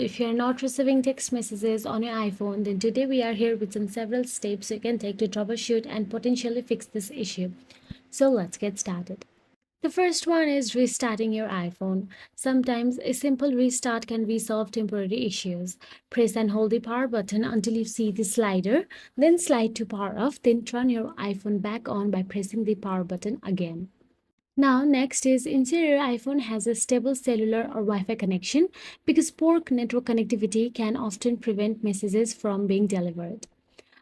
If you're not receiving text messages on your iPhone, then today we are here with some several steps you can take to troubleshoot and potentially fix this issue. So let's get started. The first one is restarting your iPhone. Sometimes a simple restart can resolve temporary issues. Press and hold the power button until you see the slider, then slide to power off, then turn your iPhone back on by pressing the power button again. Now, next is ensure your iPhone has a stable cellular or Wi-Fi connection because poor network connectivity can often prevent messages from being delivered.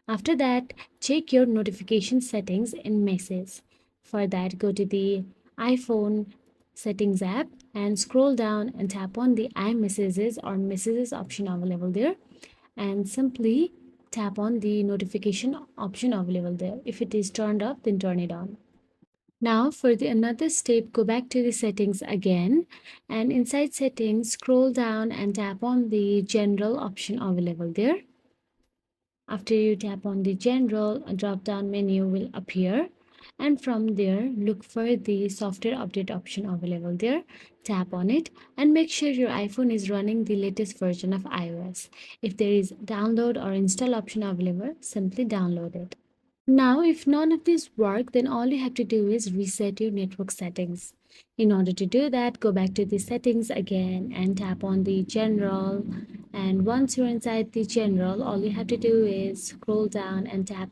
After that, check your notification settings in Messages. For that, go to the iPhone settings app and scroll down and tap on the iMessages or Messages option available there and simply tap on the notification option available there. If it is turned off, then turn it on. Now for the another step, go back to the settings again and inside settings, scroll down and tap on the general option available there. After you tap on the general, a drop down menu will appear and from there look for the software update option available there. Tap on it and make sure your iPhone is running the latest version of iOS. If there is download or install option available, simply download it. Now, if none of these work, then all you have to do is reset your network settings. In order to do that, go back to the settings again and tap on the general. And once you're inside the general, all you have to do is scroll down and tap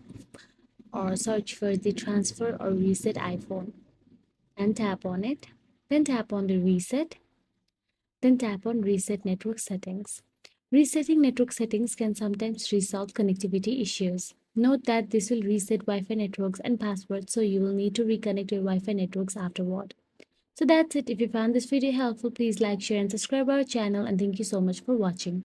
or search for the transfer or reset iPhone and tap on it. Then tap on the reset. Then tap on reset network settings. Resetting network settings can sometimes resolve connectivity issues. Note that this will reset Wi-Fi networks and passwords, so you will need to reconnect your Wi-Fi networks afterward. So that's it. If you found this video helpful, please like, share and subscribe our channel, and thank you so much for watching.